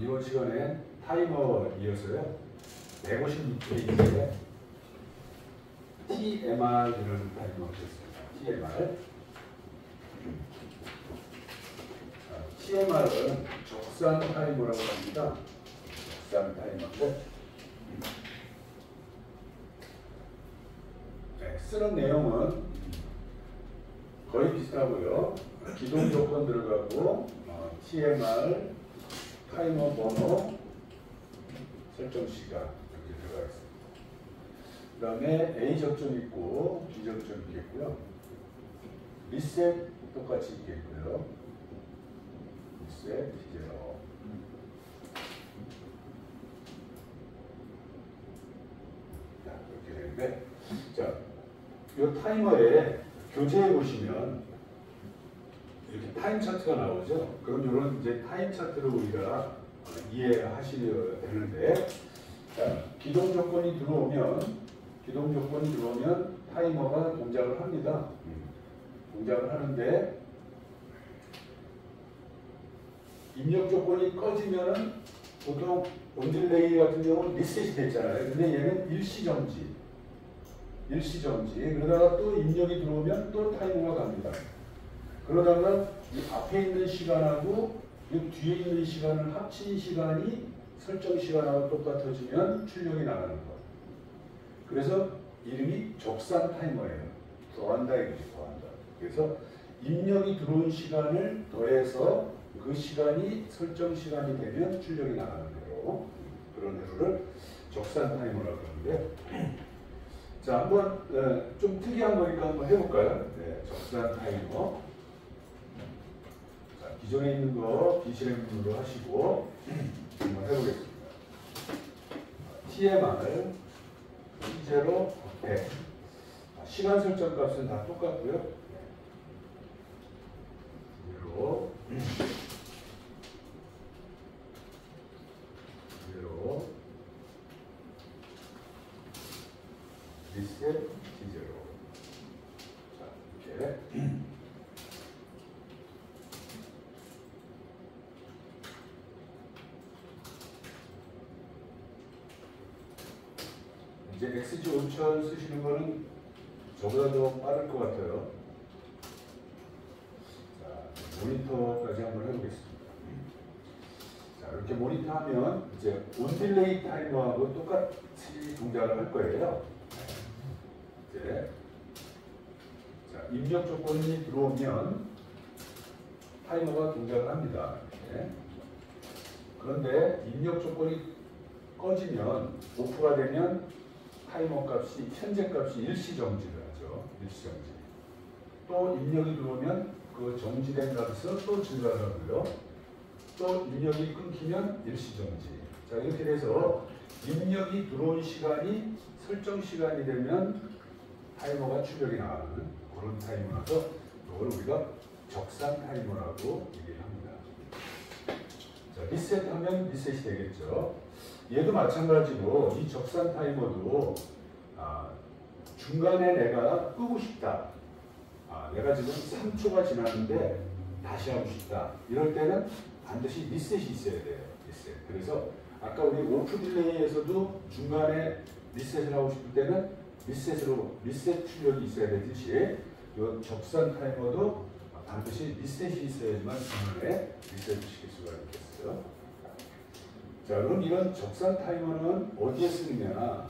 이번 시간에 타이머 이어서요 156페이지에 TMR이라는 타이머가 있습니다. TMR. TMR은 적산 타이머라고 합니다. 적산 타이머인데 쓰는 내용은 거의 비슷하고요. 기동 조건 들어가고 TMR, 타이머 번호, 설정 시간 이렇게 들어가 있습니다. 그 다음에 A 접점 있고 B 접점 있겠고요. 리셋 똑같이 있겠고요. 리셋 제로. 자, 이렇게 되는데, 자, 이 타이머에 교재에 보시면 이렇게 타임 차트가 나오죠. 그럼 이런 이제 타임 차트를 우리가 이해하셔야 되는데, 자, 기동 조건이 들어오면 타이머가 동작을 합니다. 동작을 하는데 입력 조건이 꺼지면은 보통 온딜레이 같은 경우는 리셋이 됐잖아요. 근데 얘는 일시정지. 그러다가 또 입력이 들어오면 또 타이머가 갑니다. 그러다가 이 앞에 있는 시간하고 이 뒤에 있는 시간을 합친 시간이 설정 시간하고 똑같아지면 출력이 나가는 거. 그래서 이름이 적산 타이머예요. 더한다 이거지, 더한다. 그래서 입력이 들어온 시간을 더해서 그 시간이 설정 시간이 되면 출력이 나가는 대로, 그런 대로를 적산 타이머라고 하는데, 자, 한번 좀 특이한 거니까 한번 해볼까요? 네, 적산 타이머. 자, 기존에 있는 거 비실행문으로 하시고 한번 해보겠습니다. TMR T0 100. 시간 설정 값은 다 똑같고요. 0 리셋 T0. 자, 이렇게. 이제 XG5000 쓰시는 거는 저보다 더 빠를 것 같아요. 자, 모니터까지 한번 해보겠습니다. 자, 이렇게 모니터 하면 이제 온딜레이 타이머하고 똑같이 동작을 할 거예요. 이제 자, 입력 조건이 들어오면 타이머가 동작을 합니다. 이렇게. 그런데 입력 조건이 꺼지면 오프가 되면 타이머 값이 현재 값이 일시정지를 하죠. 일시정지. 또 입력이 들어오면 그 정지된 값은 또 증가를 하고요. 또 입력이 끊기면 일시정지. 자, 이렇게 돼서 입력이 들어온 시간이 설정 시간이 되면 타이머가 출력이 나가는 그런 타이머라서 이걸 우리가 적산 타이머라고 얘기를 합니다. 자, 리셋하면 리셋이 되겠죠. 얘도 마찬가지로 이 적산 타이머도 중간에 내가 끄고 싶다. 내가 지금 3초가 지났는데 다시 하고 싶다. 이럴 때는 반드시 리셋이 있어야 돼요. 리셋. 그래서 아까 우리 오프 딜레이에서도 중간에 리셋을 하고 싶을 때는 리셋 출력이 있어야 되듯이 이 적산 타이머도 반드시 리셋이 있어야지만 중간에 리셋을 시킬 수가 있겠어요. 자, 그럼 이런 적산 타이머는 어디에 쓰느냐?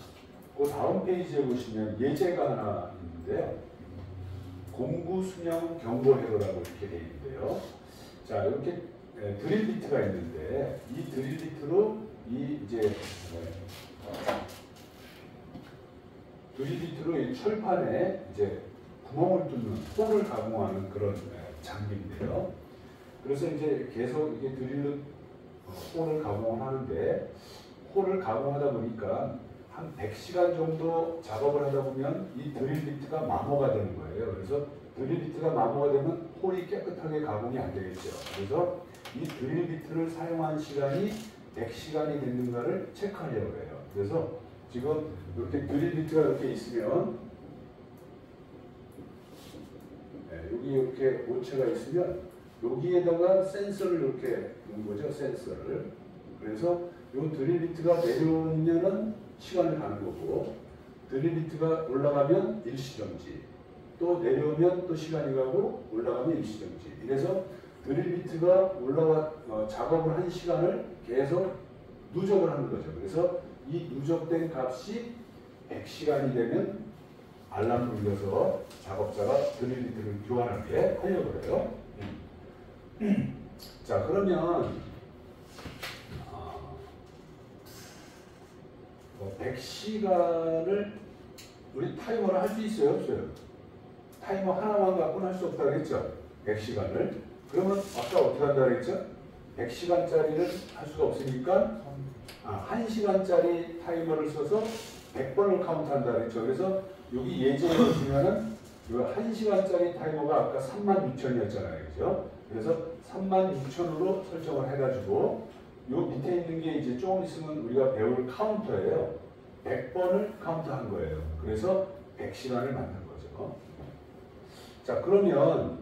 그 다음 페이지에 보시면 예제가 하나 있는데요. 공구 수명 경고 회로라고 이렇게 되어 있는데요. 자, 이렇게 드릴 비트가 있는데 이 드릴 비트로 이 철판에 이제 구멍을 뚫는 홀을 가공하는 그런 장비인데요. 그래서 이제 계속 이게 드릴로 홀을 가공하는데 홀을 가공하다 보니까 한 100시간 정도 작업을 하다 보면 이 드릴 비트가 마모가 되는 거예요. 그래서 드릴 비트가 마모가 되면 홀이 깨끗하게 가공이 안 되겠죠. 그래서 이 드릴 비트를 사용한 시간이 100시간이 됐는가를 체크하려고 해요. 그래서 지금 이렇게 드릴 비트가 이렇게 있으면 여기 이렇게 오체가 있으면 여기에다가 센서를 이렇게 놓은 거죠. 센서를. 그래서 요 드릴 비트가 내려오면은 시간을 가는 거고, 드릴 비트가 올라가면 일시정지, 또 내려오면 또 시간이 가고 올라가면 일시정지. 이래서 드릴 비트가 작업을 한 시간을 계속 누적을 하는 거죠. 그래서 이 누적된 값이 100시간이 되면 알람을 울려서 작업자가 드릴 비트를 교환하게 하려고 그래요. 자, 그러면 100시간을 우리 타이머를 할 수 있어요, 없어요? 타이머 하나만 갖고는 할 수 없다고 그랬죠? 100시간을. 그러면 아까 어떻게 한다고 그랬죠? 100시간짜리를 할 수가 없으니까 1시간짜리 타이머를 써서 100번을 카운트한다고 그랬죠? 그래서 여기 예제에 보시면은 이 1시간짜리 타이머가 아까 36,000이었잖아요. 그죠? 그래서 36,000으로 설정을 해가지고 요 밑에 있는 게 이제 조금 있으면 우리가 배울 카운터예요. 100번을 카운트한 거예요. 그래서 100시간을 만든 거죠. 자, 그러면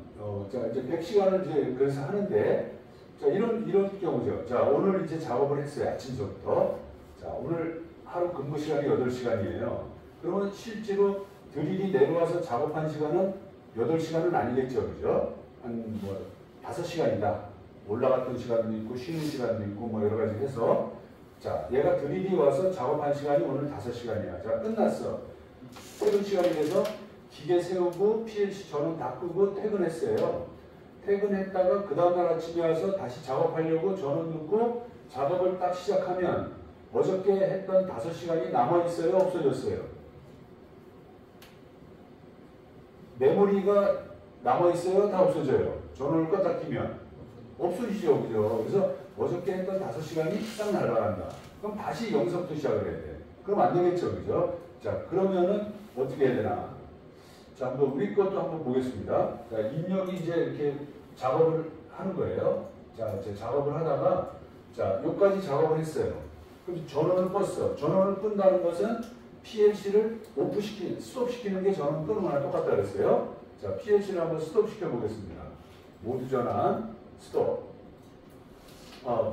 자, 이제 100시간을 이제 그래서 하는데, 자, 이런 경우죠. 자, 오늘 이제 작업을 했어요. 아침부터. 자, 오늘 하루 근무 시간이 8시간이에요. 그러면 실제로 드릴이 내려와서 작업한 시간은 8시간은 아니겠죠. 그죠? 한 5시간이다. 올라갔던 시간도 있고 쉬는 시간도 있고 뭐 여러 가지 해서, 자, 얘가 드릴이 와서 작업한 시간이 오늘 5시간이야. 자, 끝났어. 퇴근 시간이 돼서 기계 세우고 PLC 전원 다 끄고 퇴근했어요. 퇴근했다가 그 다음날 아침에 와서 다시 작업하려고 전원 넣고 작업을 딱 시작하면 어저께 했던 5시간이 남아있어요? 없어졌어요? 메모리가 남아있어요? 다 없어져요? 전원을 껐다 키면? 없어지죠. 그죠? 그래서 어저께 했던 5시간이 싹 날아간다. 그럼 다시 여기서부터 시작을 해야 돼. 그럼 안 되겠죠. 그죠? 자, 그러면은 어떻게 해야 되나? 자, 한번 우리 것도 한번 보겠습니다. 자, 입력이 이제 이렇게 작업을 하는 거예요. 자, 이제 작업을 하다가, 자, 여기까지 작업을 했어요. 그럼 전원을 껐어. 전원을 끈다는 것은 PLC를 스톱시키는 게 전원 끄는 거랑 똑같다 그랬어요. 자, PLC를 한번 스톱시켜 보겠습니다. 모두 전환, 스톱.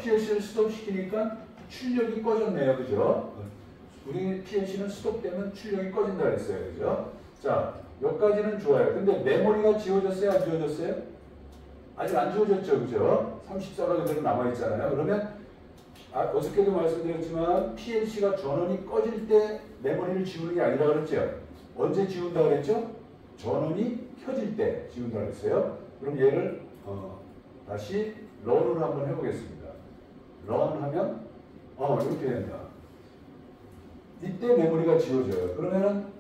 PLC를 스톱시키니까 출력이 꺼졌네요. 그죠? 우리 PLC는 스톱되면 출력이 꺼진다 그랬어요. 그죠? 자, 여기까지는 좋아요. 근데 메모리가 지워졌어요? 안 지워졌어요? 아직 안 지워졌죠. 그죠? 34가 그대로 남아있잖아요. 그러면 어저께도 말씀드렸지만 PLC가 전원이 꺼질 때 메모리를 지우는 게 아니라 그랬죠. 언제 지운다 그랬죠? 전원이 켜질 때 지운다 그랬어요. 그럼 얘를 다시 런을 한번 해보겠습니다. 런 하면 이렇게 된다. 이때 메모리가 지워져요. 그러면은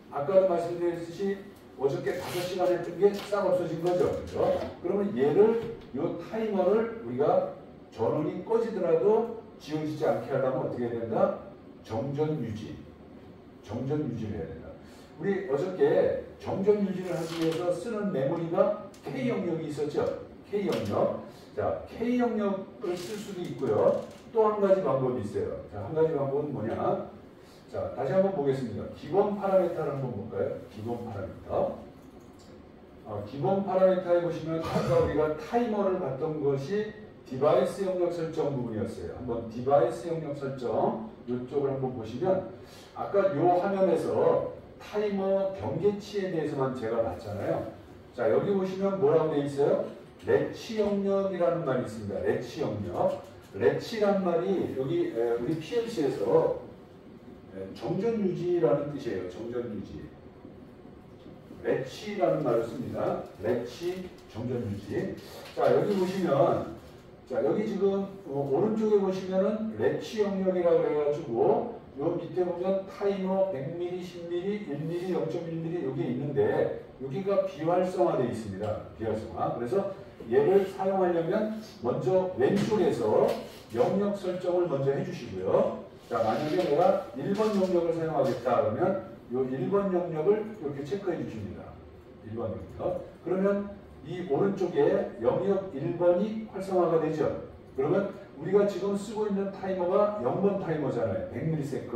아까도 말씀드렸듯이 어저께 5시간 했던 게 싹 없어진 거죠. 그렇죠? 그러면 얘를, 이 타이머를 우리가 전원이 꺼지더라도 지워지지 않게 하려면 어떻게 해야 된다? 정전 유지를 해야 된다. 우리 어저께 정전 유지를 하기 위해서 쓰는 메모리가 K 영역이 있었죠. K 영역. 자, K 영역을 쓸 수도 있고요. 또 한 가지 방법이 있어요. 자, 한 가지 방법은 뭐냐? 자, 다시 한번 보겠습니다. 기본 파라미터를 한번 볼까요? 기본 파라미터. 기본 파라미터에 보시면 아까 우리가 타이머를 봤던 것이 디바이스 영역 설정 부분이었어요. 한번 디바이스 영역 설정 이쪽을 한번 보시면 아까 요 화면에서 타이머 경계치에 대해서만 제가 봤잖아요. 자, 여기 보시면 뭐라고 되어 있어요? 레치 영역이라는 말이 있습니다. 레치 영역. 레치란 말이 여기 우리 PLC에서 정전 유지라는 뜻이에요. 정전 유지. 레치라는 말을 씁니다. 레치 정전 유지. 자, 여기 보시면, 자, 여기 지금 오른쪽에 보시면은 레치 영역이라고 해가지고 요 밑에 보면 타이머 100mm, 10mm, 1mm, 0.1mm 여기 있는데 여기가 비활성화되어 있습니다. 비활성화. 그래서 얘를 사용하려면 먼저 왼쪽에서 영역 설정을 먼저 해주시고요. 자, 만약에 내가 1번 영역을 사용하겠다 그러면 이 1번 영역을 이렇게 체크해 주십니다. 1번 영역. 그러면 이 오른쪽에 영역 1번이 활성화가 되죠. 그러면 우리가 지금 쓰고 있는 타이머가 0번 타이머잖아요. 100ms.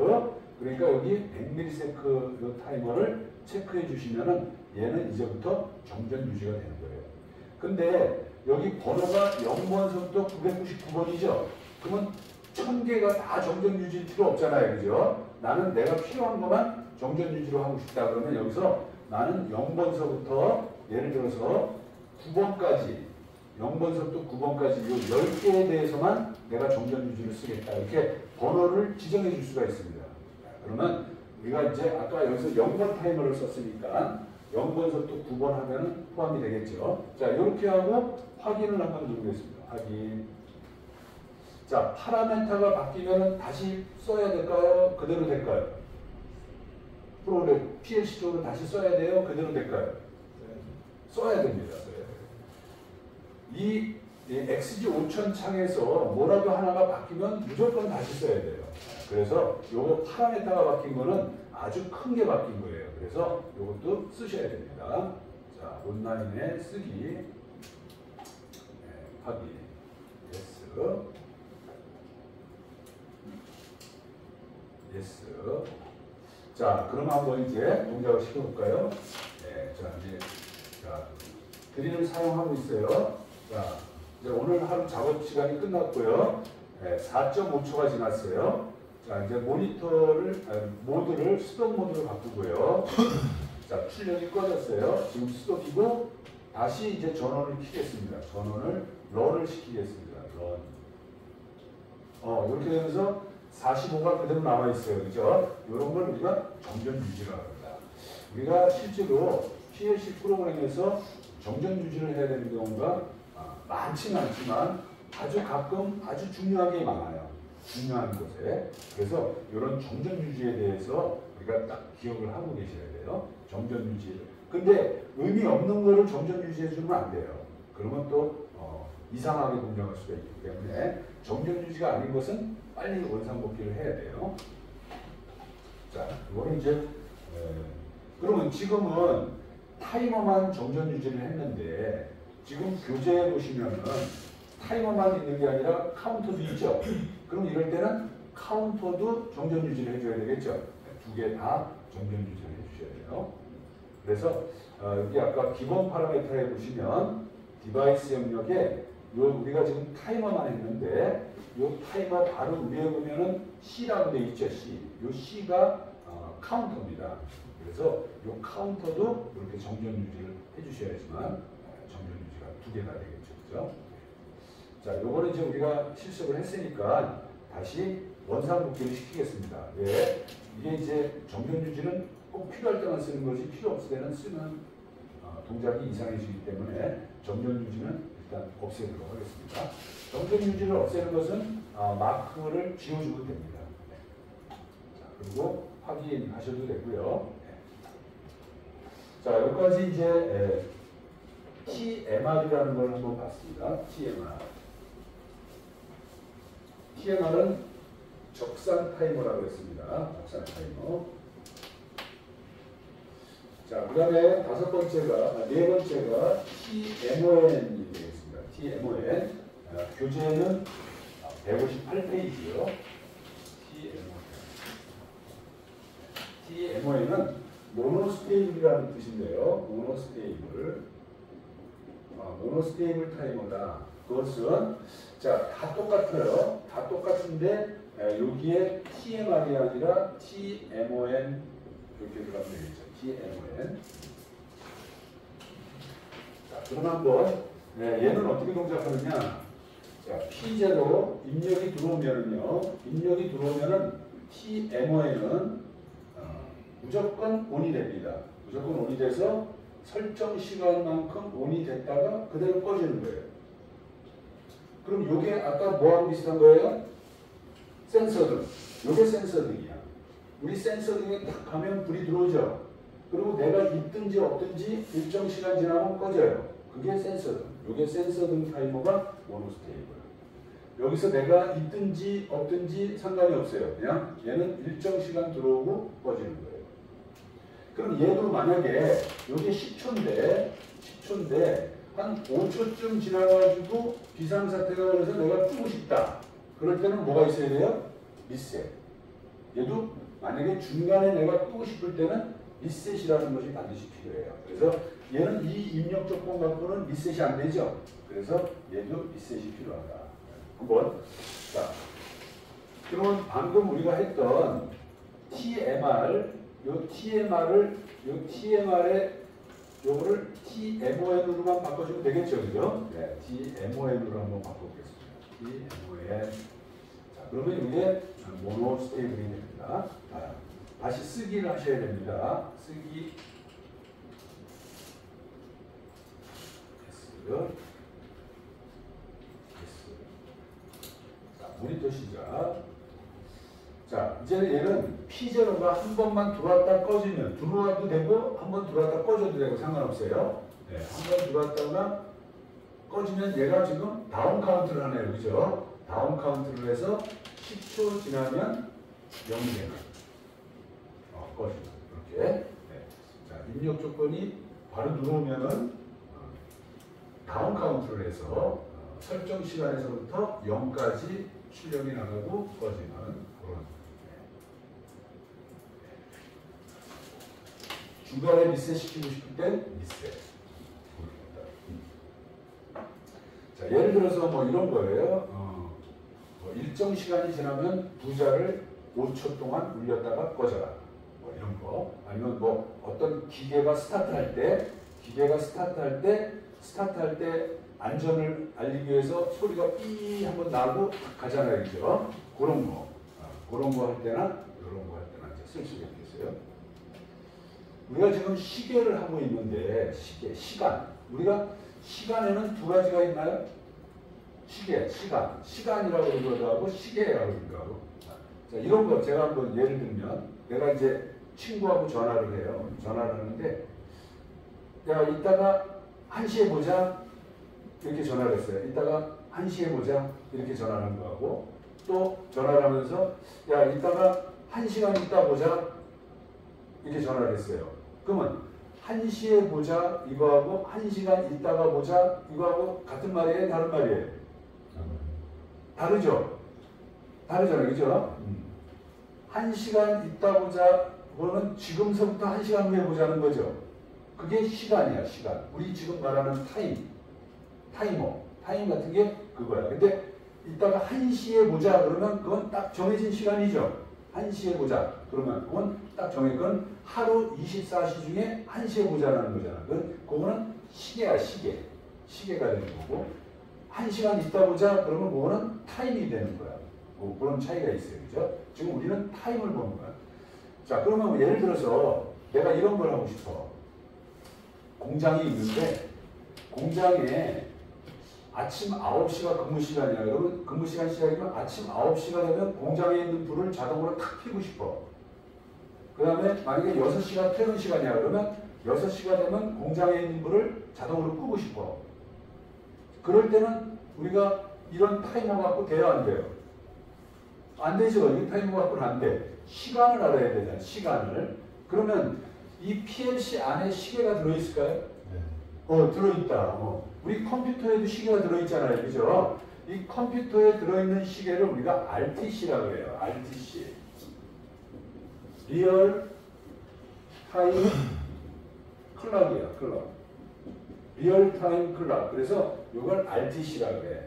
그러니까 여기 100ms 이 타이머를 체크해 주시면은 얘는 이제부터 정전 유지가 되는 거예요. 근데 여기 번호가 0번서부터 999번이죠. 그러면 1000개가 다 정전 유지일 필요 없잖아요. 그죠? 나는 내가 필요한 것만 정전 유지로 하고 싶다. 그러면 여기서 나는 0번서부터 예를 들어서 9번까지 0번서부터 9번까지 이 10개에 대해서만 내가 정전 유지를 쓰겠다. 이렇게 번호를 지정해 줄 수가 있습니다. 그러면 우리가 이제 아까 여기서 0번 타이머를 썼으니까 0번서부터 9번 하면 포함이 되겠죠. 자, 이렇게 하고 확인을 한번 누르겠습니다. 확인. 자, 파라메타가 바뀌면 다시 써야 될까요? 그대로 될까요? 프로그램 PLC 쪽으로 다시 써야 돼요? 그대로 될까요? 써야 됩니다. 이 XG5000 창에서 뭐라도 하나가 바뀌면 무조건 다시 써야 돼요. 그래서 요거 파라메타가 바뀐 거는 아주 큰 게 바뀐 거예요. 그래서 요것도 쓰셔야 됩니다. 자, 온라인에 쓰기. 네, 확인. 예스. 예스. 자, 그럼 한번 이제 동작을 시켜볼까요? 네, 자, 이제, 자, 드릴을 사용하고 있어요. 자, 이제 오늘 하루 작업 시간이 끝났고요. 네, 4.5초가 지났어요. 자, 이제 모드를 스톱 모드로 바꾸고요. 자, 출력이 꺼졌어요. 지금 스톱이고, 다시 이제 전원을 켜겠습니다. 전원을 런을 시키겠습니다. 런. 이렇게 되면서 45가 그대로 남아있어요. 그죠? 이런 걸 우리가 정전 유지라고 합니다. 우리가 실제로 PLC 프로그램에서 정전 유지를 해야 되는 경우가 많지는 않지만 아주 가끔 아주 중요한 게 많아요. 중요한 곳에. 그래서 이런 정전 유지에 대해서 우리가 딱 기억을 하고 계셔야 돼요. 정전 유지. 근데 의미 없는 거를 정전 유지해 주면 안 돼요. 그러면 또 이상하게 동작할 수가 있기 때문에 정전 유지가 아닌 것은 빨리 원상복귀를 해야 돼요. 자, 이거는 이제 그러면 지금은 타이머만 정전 유지를 했는데 지금 교재에 보시면은 타이머만 있는 게 아니라 카운터도 있죠. 그럼 이럴 때는 카운터도 정전 유지를 해줘야 되겠죠. 두 개 다 정전 유지를 해주셔야 돼요. 그래서 여기 아까 기본 파라미터에 보시면 디바이스 영역에 우리가 지금 타이머만 했는데 요 타이머 바로 위에 보면은 C라고 되어 있죠. C. 요 C가 카운터입니다. 그래서 요 카운터도 이렇게 정전 유지를 해주셔야지만 정전 유지가 두 개가 되겠죠. 그죠? 자, 요거는 이제 우리가 실습을 했으니까 다시 원상복귀를 시키겠습니다. 왜? 이게 이제 정전 유지는 꼭 필요할 때만 쓰는 거지 필요 없을 때는 쓰면 동작이 이상해지기 때문에 정전 유지는 일단 없애도록 하겠습니다. 정전 유지를 없애는 것은 마크를 지워주면 됩니다. 네. 자, 그리고 확인하셔도 되고요. 네. 자, 여기까지 이제 TMR이라는 걸 한번 봤습니다. TMR. TMR은 적산 타이머라고 했습니다. 적산 타이머. 자, 그 다음에 네 번째가 TMON이 되겠습니다. TMON. 교재는 158페이지요. TMON은 모노스테이블이라는 뜻인데요. 모노스테이블. 모노스테이블 타이머다. 그것은 자, 다 똑같아요. 다 똑같은데 여기에 TMR이 아니라 TMON 이렇게 들어가면 되겠죠. TMON. 자, 그럼 한번 얘는 어떻게 동작하느냐? 자, P0 입력이 들어오면은 TMON은 무조건 ON이 됩니다. 무조건 ON이 돼서 설정 시간만큼 ON이 됐다가 그대로 꺼지는 거예요. 그럼 요게 아까 뭐하고 비슷한 거예요? 센서등. 요게 센서등이야. 우리 센서등에 딱 가면 불이 들어오죠. 그리고 내가 있든지 없든지 일정 시간 지나면 꺼져요. 그게 센서등. 요게 센서등 타이머가 모노스테이블. 여기서 내가 있든지 없든지 상관이 없어요. 그냥 얘는 일정 시간 들어오고 꺼지는 거예요. 그럼 얘도 만약에 요게 10초인데 한 5초쯤 지나가지고 비상사태가 걸려서 내가 끄고 싶다. 그럴 때는 뭐가 있어야 돼요? 리셋. 얘도 만약에 중간에 내가 끄고 싶을 때는 리셋이라는 것이 반드시 필요해요. 그래서 얘는 이 입력 조건 갖고는 리셋이 안 되죠. 그래서 얘도 리셋이 필요하다. 한번 자 그러면 방금 우리가 했던 TMR, 요 TMR에 요거를 TMON으로만 바꿔주면 되겠죠, 그죠? 네, TMON으로 한번 바꿔보겠습니다. TMON. 자, 그러면 이게 모노스테이블이 됩니다. 자, 다시 쓰기를 하셔야 됩니다. 쓰기. 자, 모니터 시작. 자, 이제는 얘는 P0가 한 번만 들어왔다 꺼지면 들어와도 되고 한 번 들어왔다 꺼져도 되고 상관없어요. 네, 한 번 들어왔다가 꺼지면 얘가 지금 다운 카운트를 하네요. 그죠? 다운 카운트를 해서 10초 지나면 0이 되는 꺼지면 이렇게. 네. 자, 입력 조건이 바로 들어오면은 다운 카운트를 해서 설정 시간에서부터 0까지 출력이 나가고 꺼지는 그런. 중간에 리셋 시키고 싶을 땐 리셋. 자, 예를 들어서 뭐 이런 거예요. 뭐 일정 시간이 지나면 부자를 5초 동안 울렸다가 꺼져라. 뭐 이런 거. 아니면 뭐 어떤 기계가 스타트할 때 안전을 알리기 위해서 소리가 삐 한번 나고 가잖아요. 그죠? 그런 거. 그런 거 할 때나 이런 거 할 때나 이제 쓸 수가 있겠어요. 우리가 지금 시계를 하고 있는데 시간. 우리가 시간에는 두 가지가 있나요? 시간이라고 그러기도 하고 시계라고 그러기도 하고. 자, 이런 거 제가 한번 예를 들면 내가 이제 친구하고 전화를 해요. 전화를 하는데 야, 이따가 1시에 보자 이렇게 전화를 했어요. 이따가 1시에 보자 이렇게 전화하는 거하고 또 전화를 하면서 야, 이따가 1시간 있다 보자 이렇게 전화를 했어요. 그러면 1시에 보자 이거하고 1시간 있다가 보자 이거하고 같은 말이에요? 다른 말이에요? 다르죠? 다르잖아요. 그죠? 1시간 있다 보자 그러면 지금서부터 1시간 후에 보자는 거죠. 그게 시간이야. 시간. 우리 지금 말하는 타이머 같은 게 그거야. 근데 이따가 1시에 보자 그러면 그건 딱 정해진 시간이죠. 1시에 보자 그러면 그건 딱 그건 하루 24시 중에 1시에 보자라는 거잖아. 그거는 시계야. 시계가 되는 거고 1시간 있다 보자 그러면 그거는 타임이 되는 거야. 뭐 그런 차이가 있어요. 그죠? 지금 우리는 타임을 보는 거야. 자, 그러면 예를 들어서 내가 이런 걸 하고 싶어. 공장이 있는데 공장에 아침 9시가 근무 시간이야. 그러면 근무 시간 시작이면 아침 9시가 되면 공장에 있는 불을 자동으로 탁 켜고 싶어. 그 다음에 만약에 6시가 퇴근 시간이야. 그러면 6시가 되면 공장에 있는 불을 자동으로 끄고 싶어. 그럴 때는 우리가 이런 타이머 갖고 돼요, 안 돼요? 안 되죠. 이 타이머 갖고는 안 돼. 시간을 알아야 되잖아. 시간을. 그러면 이 PLC 안에 시계가 들어있을까요? 네. 들어있다. 우리 컴퓨터에도 시계가 들어있잖아요. 그죠? 이 컴퓨터에 들어있는 시계를 우리가 RTC라고 해요. RTC. 리얼 타임 클럭이야. 클럭. 리얼 타임 클럭. 그래서 이걸 RTC라고 해.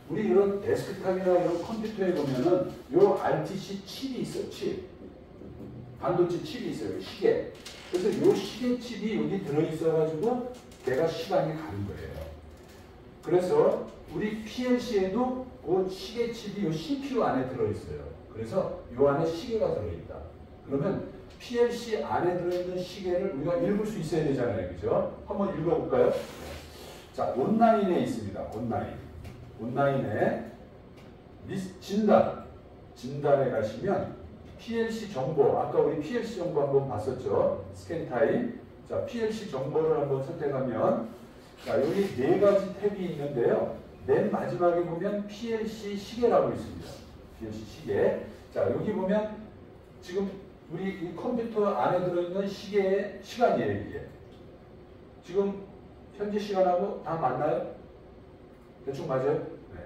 우리 이런 데스크탑이나 이런 컴퓨터에 보면은 요 RTC 칩이 있어요. 칩. 반도체 칩이 있어요. 시계. 그래서 요 시계 칩이 여기 들어있어가지고 내가 시간이 가는 거예요. 그래서 우리 PLC에도 그 시계 칩이 요 CPU 안에 들어있어요. 그래서 요 안에 시계가 들어있다. 그러면 PLC 안에 들어있는 시계를 우리가 읽을 수 있어야 되잖아요. 그죠? 한번 읽어볼까요? 자, 온라인에 있습니다. 온라인에 진단에 가시면 PLC 정보, 아까 우리 PLC 정보 한번 봤었죠. 스캔 타임. 자, PLC 정보를 한번 선택하면 자, 여기 네 가지 탭이 있는데요. 맨 마지막에 보면 PLC 시계라고 있습니다. PLC 시계. 자, 여기 보면 지금 우리 이 컴퓨터 안에 들어있는 시계의 시간이에요, 이게. 지금 현재 시간하고 다 맞나요? 대충 맞아요? 네.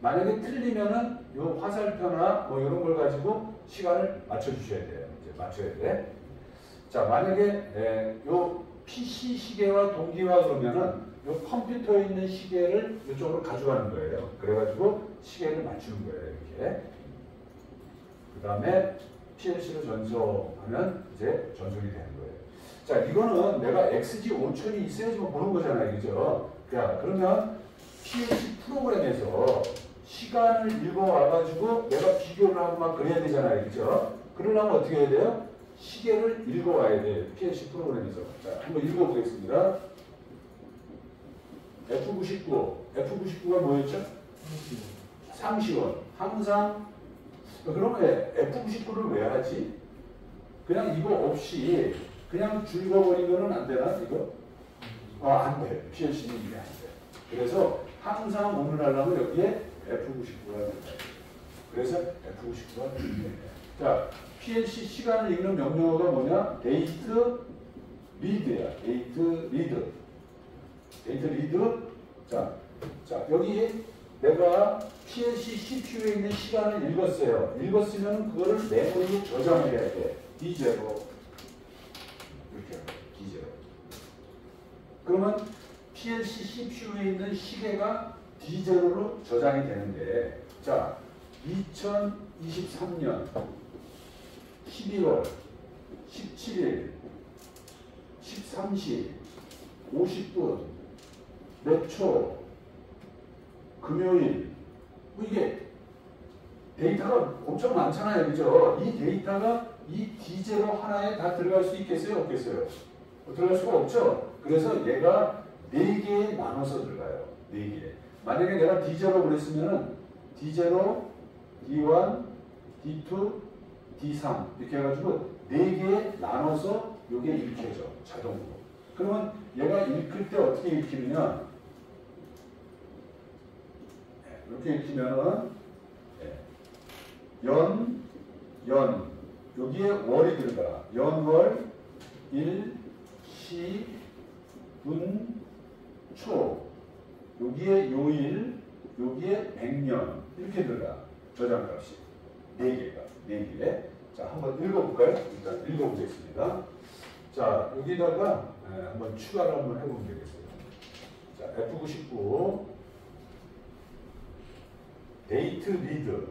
만약에 틀리면은 요 화살표나 뭐 이런 걸 가지고 시간을 맞춰주셔야 돼요. 이제 맞춰야 돼. 자, 만약에 요 PC 시계와 동기화 그러면은 요 컴퓨터에 있는 시계를 이쪽으로 가져가는 거예요. 그래가지고 시계를 맞추는 거예요. 이렇게. 그 다음에 PLC로 전송하면 이제 전송이 되는 거예요. 자, 이거는 내가 XG 5000이 있어야지만 보는 거잖아요. 그죠? 자, 그러면 PLC 프로그램에서 시간을 읽어와가지고 내가 비교를 하고 막 그래야 되잖아요. 그죠? 그러려면 어떻게 해야 돼요? 시계를 읽어와야 돼요. PLC 프로그램에서. 자, 한번 읽어보겠습니다. F99가 뭐였죠? 상시원. 항상, 그러면 F99를 왜 하지? 그냥 이거 없이 그냥 줄거버리면 안 되나, 이거? 안 돼. PLC는 이게 안 돼. 그래서 항상 오늘 하려면 여기에 F99가 된다. 그래서 F99가 된다. 자, PLC 시간을 읽는 명령어가 뭐냐? 데이트 리드야. 데이트 리드. 자, 여기 내가 PLC CPU에 있는 시간을 읽었어요. 읽었으면 그거를 메모리에 저장해야 돼. D0. 이렇게 D0. 그러면 PLC CPU에 있는 시계가 D0로 저장이 되는데, 자, 2023년 11월 17일 13시 50분 몇 초 금요일, 뭐 이게 데이터가 엄청 많잖아요. 그죠? 이 데이터가 이 D0 하나에 다 들어갈 수 있겠어요? 없겠어요? 들어갈 수가 없죠? 그래서 얘가 4개에 나눠서 들어가요. 4개. 만약에 내가 D0 그랬으면은 D0, D1, D2, D3 이렇게 해가지고 4개에 나눠서 이게 읽혀져. 자동으로. 그러면 얘가 읽힐 때 어떻게 읽히느냐? 이렇게 읽히면은 여기에 월이 들어가. 연월, 일, 시, 분, 초. 여기에 요일, 여기에 백년 이렇게 들어가. 저장값이 4개. 자, 한번 읽어볼까요? 일단 읽어보겠습니다. 자, 여기다가 한번 추가를 한번 해보면 되겠어요. 자, F99 데이트 리드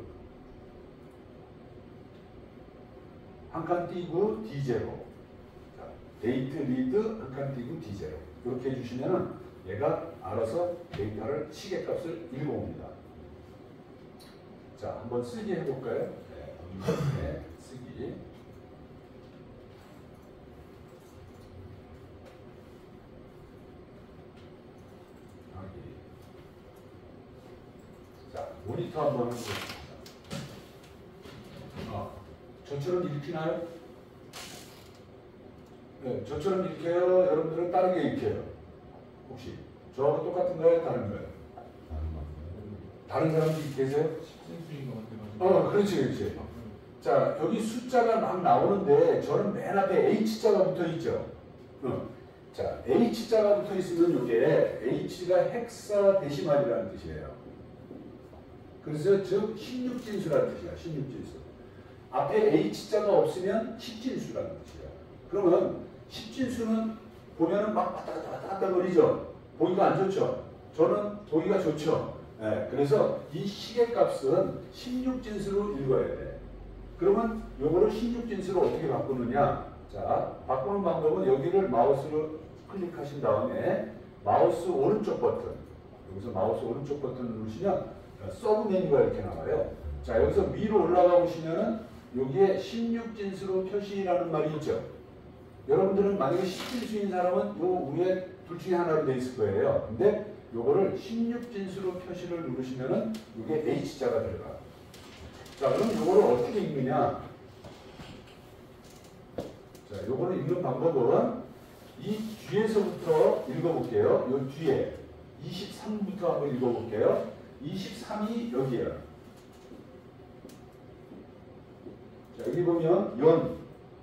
한 칸 띄고 D0. 자, 데이트 리드 한 칸 띄고 D0. 이렇게 해주시면은 얘가 알아서 데이터를 시계값을 읽어옵니다. 자, 한번 쓰기 해볼까요? 네, 쓰기. 자, 모니터 한번 해보겠습니다. 저처럼 읽히나요? 네, 저처럼 읽혀요? 여러분들은 다르게 읽혀요? 혹시? 저하고 똑같은가요? 다른가요? 다른 사람들이 계세요? 그렇지. 자, 여기 숫자가 막 나오는데 저는 맨 앞에 H자가 붙어 있죠. 자, H자가 붙어 있으면 이게 H가 헥사데시말이라는 뜻이에요. 그래서 즉 16진수라는 뜻이야. 16진수. 앞에 H자가 없으면 10진수라는 뜻이야. 그러면 10진수는 보면은 막 왔다 갔다 거리죠. 보기가 안 좋죠. 저는 보기가 좋죠. 네, 그래서 이 시계값은 16진수로 읽어야 돼. 그러면 요거를 16진수로 어떻게 바꾸느냐? 자, 바꾸는 방법은 여기를 마우스로 클릭하신 다음에 마우스 오른쪽 버튼, 여기서 마우스 오른쪽 버튼을 누르시면 서브 메뉴가 이렇게 나와요. 자, 여기서 위로 올라가 보시면은 여기에 16진수로 표시라는 말이 있죠. 여러분들은 만약에 10진수인 사람은 요 위에 둘 중에 하나로 돼 있을 거예요. 근데 요거를 16진수로 표시를 누르시면은 이게 H자가 들어가. 자, 그럼 요거를 어떻게 읽느냐? 자, 요거를 읽는 방법은 이 뒤에서부터 읽어볼게요. 요 뒤에 23부터 한번 읽어볼게요. 23이 여기야. 자, 여기 보면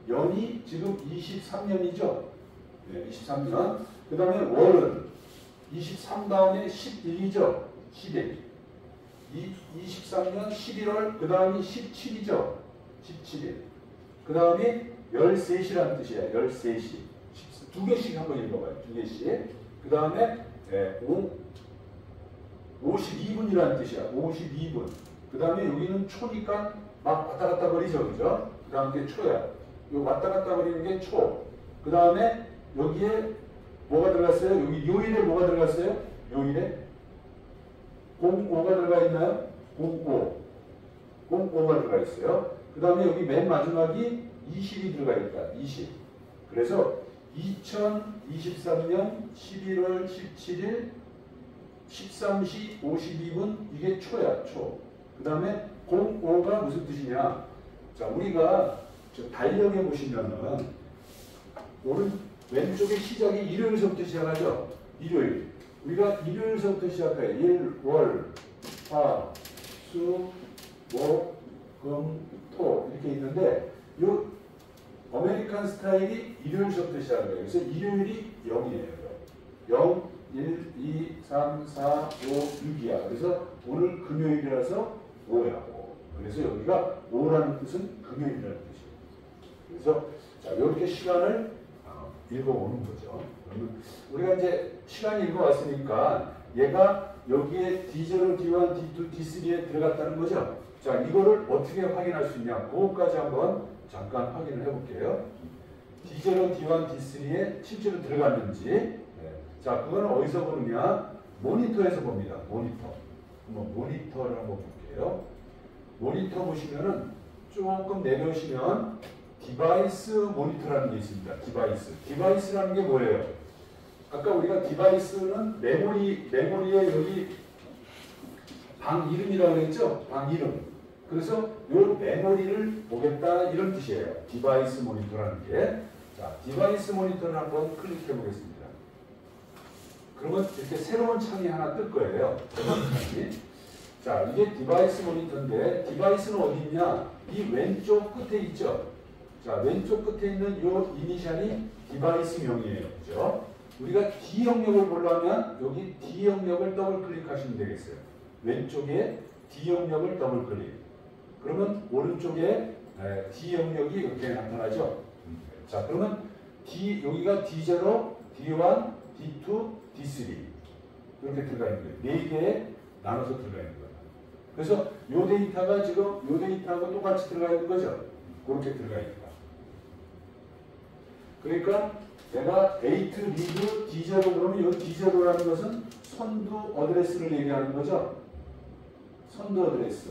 연이 지금 23년이죠. 네, 23년. 그 다음에 월은 23 다음에 11이죠. 11. 23년 11월, 그 다음이 17이죠. 17일. 그 다음이 13시라는 뜻이에요. 13시. 2개씩 한번 읽어봐요. 2개씩. 그 다음에 52분이라는 뜻이야. 52분. 그 다음에 여기는 초니까 막 왔다 갔다 거리죠. 그죠? 그 다음 게 초야. 요 왔다 갔다 거리는 게 초. 그 다음에 여기에 뭐가 들어갔어요? 여기 요일에 뭐가 들어갔어요? 요일에 05가 들어가 있나요? 05. 05가 들어가 있어요. 그 다음에 여기 맨 마지막이 20이 들어가 있다. 20. 그래서 2023년 11월 17일 13시 52분 이게 초야. 초. 그 다음에 05가 무슨 뜻이냐? 자, 우리가 달력에 보시면은 왼쪽에 시작이 일요일서부터 시작하죠. 일요일. 우리가 일요일서부터 시작해요. 일, 월, 화, 수, 목, 금, 토 이렇게 있는데 요 아메리칸 스타일이 일요일서부터 시작해요. 그래서 일요일이 0이에요. 0, 1, 2, 3, 4, 5, 6이야. 그래서 오늘 금요일이라서 5야. 그래서 여기가 5라는 뜻은 금요일이라는 뜻이에요. 그래서 자, 이렇게 시간을 읽어오는 거죠. 그러면 우리가 이제 시간 읽어왔으니까 얘가 여기에 D0, D1, D2, D3에 들어갔다는 거죠. 자, 이거를 어떻게 확인할 수 있냐? 그것까지 한번 잠깐 확인을 해볼게요. D0, D1, D3에 실제로 들어갔는지. 네. 자, 그거는 어디서 보느냐? 모니터에서 봅니다. 모니터. 한번 모니터를 한번 볼게요. 모니터 보시면은 조금 내려오시면 디바이스 모니터라는 게 있습니다. 디바이스. 디바이스라는 게 뭐예요? 아까 우리가 디바이스는 메모리에 여기 방 이름이라고 했죠? 방 이름. 그래서 이 메모리를 보겠다 이런 뜻이에요. 디바이스 모니터라는 게. 자, 디바이스 모니터를 한번 클릭해 보겠습니다. 그러면 이렇게 새로운 창이 하나 뜰 거예요. 새로운 창이. 자, 이게 디바이스 모니터인데 디바이스는 어디 있냐? 이 왼쪽 끝에 있죠? 자, 왼쪽 끝에 있는 이 이니셜이 디바이스 명이에요. 그죠? 우리가 D 영역을 보려면 여기 D 영역을 더블 클릭하시면 되겠어요. 왼쪽에 D 영역을 더블 클릭. 그러면 오른쪽에 D 영역이 이렇게 나타나죠. 자, 그러면 여기가 D0, D1, D2, D3 이렇게 들어가 있는 거예요. 4개에 나눠서 들어가 있는 거예요. 그래서 이 데이터가 지금 이 데이터하고 똑같이 들어가 있는 거죠. 그렇게 들어가 있다. 그러니까 내가 A to 리드 D0 그러면 이 D0라는 것은 선두 어드레스를 얘기하는 거죠. 선두 어드레스.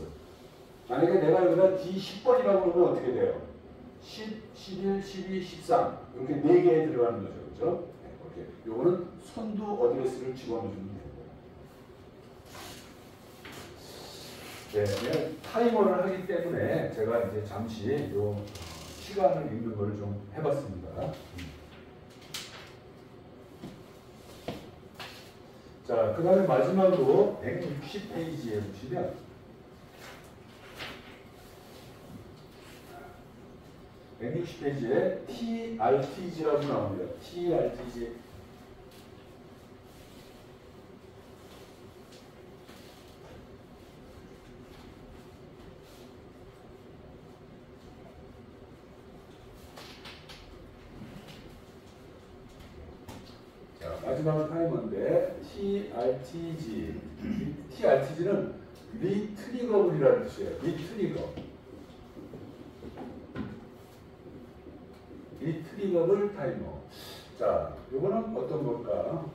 만약에 내가 여기다 D10번이라고 그러면 어떻게 돼요? 10, 11, 12, 13 이렇게 4개에 들어가는 거죠. 그죠? 네, 이렇게. 요거는 선두 어드레스를 집어넣으면 됩니다. 네, 타이머를 하기 때문에 제가 이제 잠시 요 시간을 읽는 걸 좀 해봤습니다. 자, 그 다음에 마지막으로 160페이지에 보시면 (160페이지에) TRTG라고 나옵니다. TRTG. 마지막은 타이머인데 TRTG. TRTG는 리트리거블이라는 뜻이에요. 리트리거블 타이머. 자, 요거는 어떤 걸까?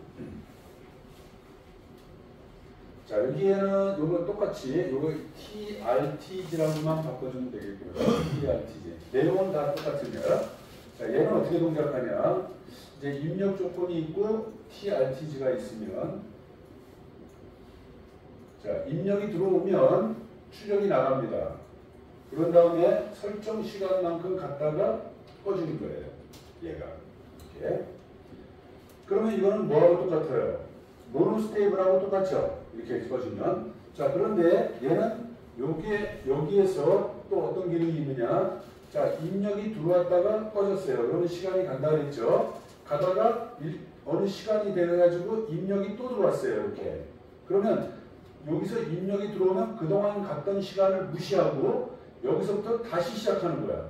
자, 여기에는 요거 똑같이 요거 TRTG라고만 바꿔주면 되겠고요. TRTG. 내용은 다 똑같으면. 자, 얘는 어떻게 동작하냐? 이제 입력 조건이 있고 TRTG가 있으면, 자, 입력이 들어오면 출력이 나갑니다. 그런 다음에 설정 시간만큼 갖다가 꺼주는 거예요. 얘가. 이렇게. 그러면 이거는 뭐하고 똑같아요? 모노스테이블하고 똑같죠? 이렇게 꺼주면. 자, 그런데 얘는 여기에서 또 어떤 기능이 있느냐? 자, 입력이 들어왔다가 꺼졌어요. 그러면 시간이 간다 그랬죠? 가다가 어느 시간이 돼가지고 입력이 또 들어왔어요. 이렇게. 그러면 여기서 입력이 들어오면 그동안 갔던 시간을 무시하고 여기서부터 다시 시작하는 거야.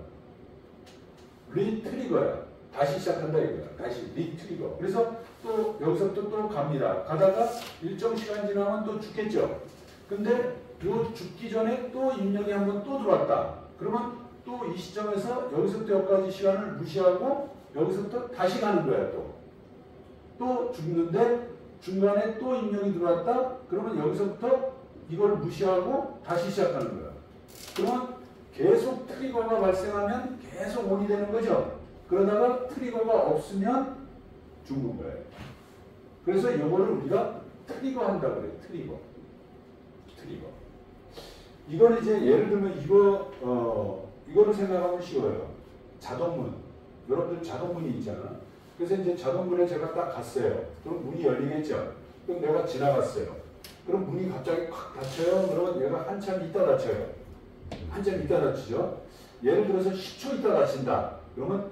리트리거야. 다시 시작한다 이거야. 다시 리트리거. 그래서 또 여기서부터 또 갑니다. 가다가 일정 시간 지나면 또 죽겠죠. 근데 요 죽기 전에 또 입력이 한번 또 들어왔다. 그러면 또 이 시점에서 여기서부터 여기까지 시간을 무시하고 여기서부터 다시 가는 거야. 또 죽는데 중간에 또 입력이 들어왔다. 그러면 여기서부터 이걸 무시하고 다시 시작하는 거야. 그러면 계속 트리거가 발생하면 계속 온이 되는 거죠. 그러다가 트리거가 없으면 죽는 거예요. 그래서 이거를 우리가 트리거 한다고 그래요. 트리거. 이거는 이제 예를 들면 이거를 생각하면 쉬워요. 자동문. 여러분들 자동문이 있잖아. 그래서 이제 자동문에 제가 딱 갔어요. 그럼 문이 열리겠죠. 그럼 내가 지나갔어요. 그럼 문이 갑자기 콱 닫혀요. 그러면 얘가 한참 있다 닫혀요. 한참 있다 닫히죠. 예를 들어서 10초 있다 닫힌다. 그러면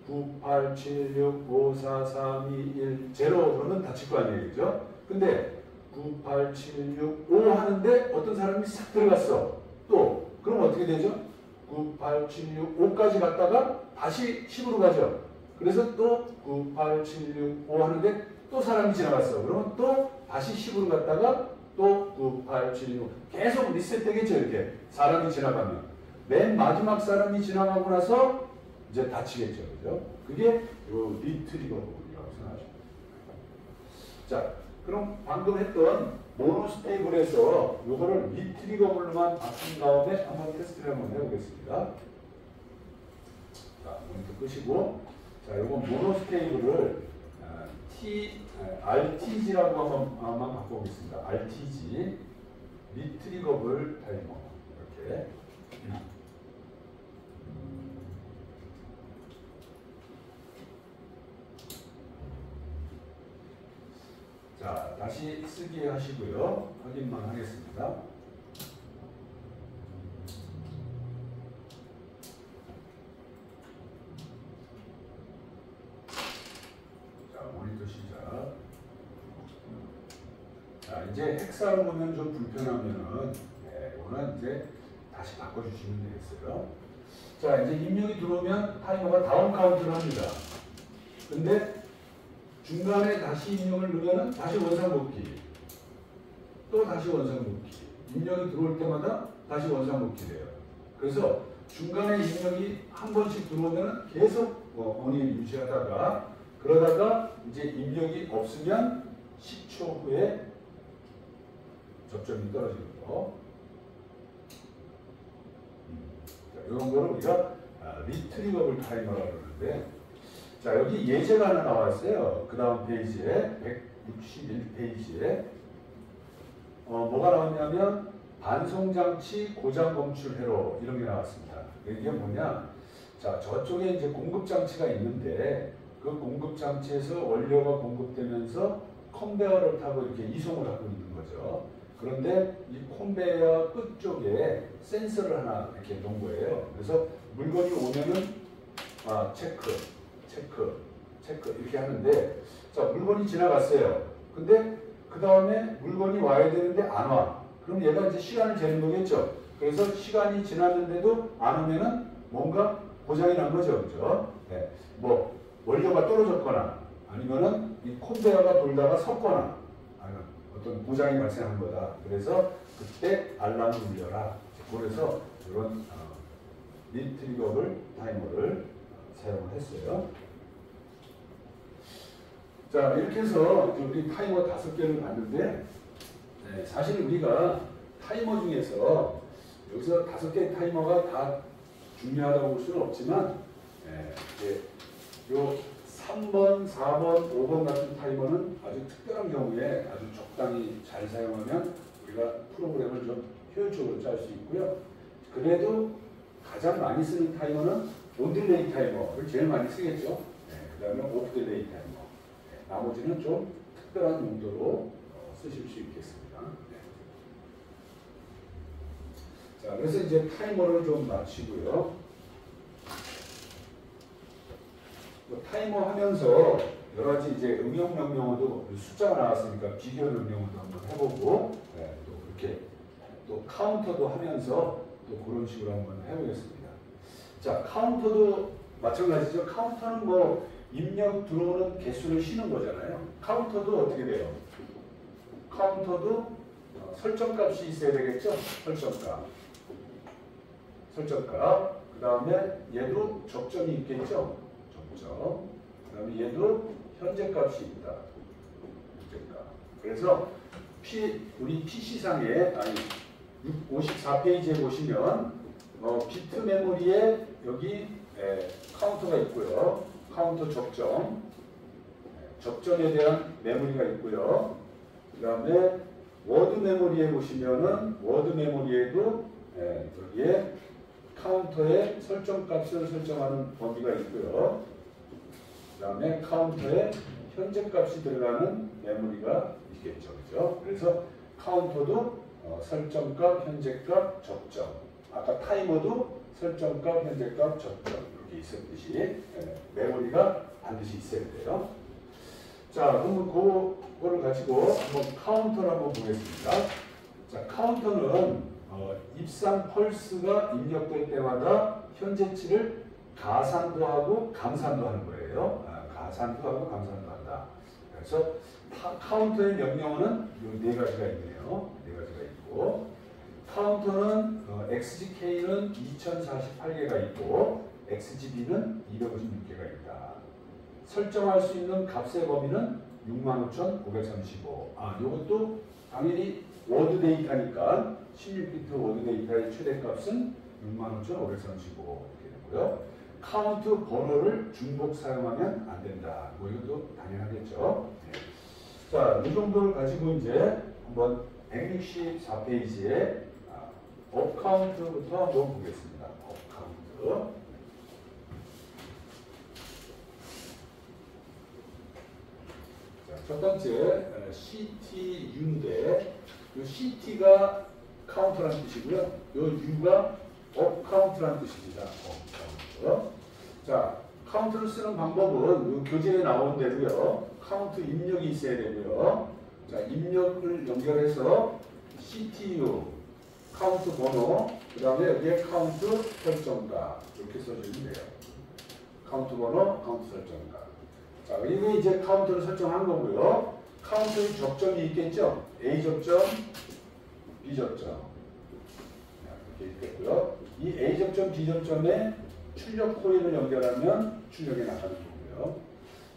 9, 8, 7, 6, 5, 4, 3, 2, 1, 0 그러면 닫힐 거 아니에요. 그죠? 근데 9, 8, 7, 6, 5 하는데 어떤 사람이 싹 들어갔어. 또 그럼 어떻게 되죠? 9, 8, 7, 6, 5까지 갔다가 다시 10으로 가죠. 그래서 또 9, 8, 7, 6, 5 하는데 또 사람이 지나갔어. 그러면 또 다시 10으로 갔다가 또 9, 8, 7, 6 계속 리셋되겠죠. 이렇게 사람이 지나가면 맨 마지막 사람이 지나가고 나서 이제 닫히겠죠. 그죠? 그게 리트리거라고 생각하시면 됩니다. 자, 그럼 방금 했던 모노스테이블에서 요거를 리트리거블로만 바꾼 다음에 한번 테스트를 한번 해보겠습니다. 자, 모니터 끄시고, 자, 요거 모노스테이블을 RTG라고 한번 바꿔보겠습니다. RTG, 리트리거블 타이머. 이렇게. 자, 다시 쓰기 하시고요. 확인만 하겠습니다. 자, 모니터 시작. 자, 이제 헥사로 보면 좀 불편하면은, 이거는 이제 다시 바꿔주시면 되겠어요. 자, 이제 입력이 들어오면 타이머가 다운 카운트를 합니다. 근데 중간에 다시 입력을 넣으면 다시 원상복귀, 또 다시 원상복귀, 입력이 들어올 때마다 다시 원상복귀 돼요. 그래서 중간에 입력이 한 번씩 들어오면 계속 온이 유지하다가 그러다가 이제 입력이 없으면 10초 후에 접점이 떨어지는 거. 자, 이런 거를 우리가 리트리거블 타이머라고 그러는데, 자, 여기 예제가 하나 나왔어요. 그 다음 페이지에 161페이지에 뭐가 나왔냐면 반송장치 고장 검출 회로 이런 게 나왔습니다. 이게 뭐냐? 자, 저쪽에 이제 공급장치가 있는데 그 공급장치에서 원료가 공급되면서 컨베어를 타고 이렇게 이송을 하고 있는 거죠. 그런데 이 컨베어 끝쪽에 센서를 하나 이렇게 놓은 거예요. 그래서 물건이 오면은 체크 이렇게 하는데, 자, 물건이 지나갔어요. 근데 그 다음에 물건이 와야 되는데 안 와. 그럼 얘가 이제 시간을 재는 거겠죠. 그래서 시간이 지났는데도 안 오면은 뭔가 고장이 난 거죠. 그죠? 네. 뭐 원료가 떨어졌거나 아니면은 이 컨베어가 돌다가 섰거나 아니면 어떤 고장이 발생한 거다. 그래서 그때 알람을 울려라. 그래서 이런 리트리거블 타이머를 사용을 했어요. 자, 이렇게 해서 우리 타이머 5개를 봤는데, 사실 우리가 타이머 중에서 여기서 5개의 타이머가 다 중요하다고 볼 수는 없지만, 요 3번, 4번, 5번 같은 타이머는 아주 특별한 경우에 아주 적당히 잘 사용하면 우리가 프로그램을 좀 효율적으로 짤 수 있고요. 그래도 가장 많이 쓰는 타이머는 온딜레이 타이머를 제일 많이 쓰겠죠. 그 다음에 오프 딜레이 타이머. 나머지는 좀 특별한 용도로 쓰실 수 있겠습니다. 자, 그래서 이제 타이머를 좀 마치고요. 타이머 하면서 여러 가지 이제 응용 명령어도 숫자가 나왔으니까 비교 명령어도 한번 해보고, 또 그렇게 또 카운터도 하면서 또 그런 식으로 한번 해보겠습니다. 자, 카운터도 마찬가지죠. 카운터는 뭐 입력 들어오는 개수를 쉬는 거잖아요. 카운터도 어떻게 돼요? 카운터도 설정값이 있어야 되겠죠? 설정값. 그 다음에 얘도 적정이 있겠죠? 적정. 그 다음에 얘도 현재값이 있다. 현재값. 그래서 우리 PC상에, 아니, 54페이지에 보시면, 비트 메모리에 여기 카운터가 있고요. 카운터 적정. 적정에 대한 메모리가 있고요. 그 다음에 워드 메모리에 보시면은, 워드 메모리에도 여기에 카운터에 설정값을 설정하는 범위가 있고요. 그 다음에 카운터에 현재값이 들어가는 메모리가 있겠죠. 그죠? 그래서 카운터도 설정값, 현재값, 적정. 아까 타이머도 설정값, 현재값, 적정. 이렇게 있었듯이 메모리가 반드시 있어야 돼요. 자, 그러면 그거를 가지고 한번 카운터를 한번 보겠습니다. 자, 카운터는 입상 펄스가 입력될 때마다 현재치를 가산도 하고 감산도 하는 거예요. 가산도 하고 감산도 한다. 그래서 카운터의 명령어는 이 네 가지가 있네요. 네 가지가 있고, 카운터는 XGK는 2048개가 있고 XGB는 256개가 있다. 설정할 수 있는 값의 범위는 65,535. 이것도 당연히 워드 데이터니까 16비트 워드 데이터의 최대값은 65,535 이렇게 되고요. 카운트 번호를 중복 사용하면 안 된다. 이것도 당연하겠죠. 네. 자, 이 정도를 가지고 이제 한번 164페이지에 업카운트부터 한번 보겠습니다. 업카운트. 자, 첫 번째 CTU인데, 이 CT가 카운트라는 뜻이고요. 이 U가 업카운트라는 뜻입니다. 업카운트. 자, 카운트를 쓰는 방법은 이 교재에 나온 대로요. 카운트 입력이 있어야 되고요. 자, 입력을 연결해서 CTU 카운트 번호, 그 다음에 여기에 카운트 설정가 이렇게 써주면 돼요. 카운트 번호, 카운트 설정가. 자, 그리고 이제 카운트를 설정한 거고요. 카운트의 접점이 있겠죠? A 접점, B 접점. 이렇게 있겠고요. 이 A 접점, B 접점에 출력 코일을 연결하면 출력이 나가는 거고요.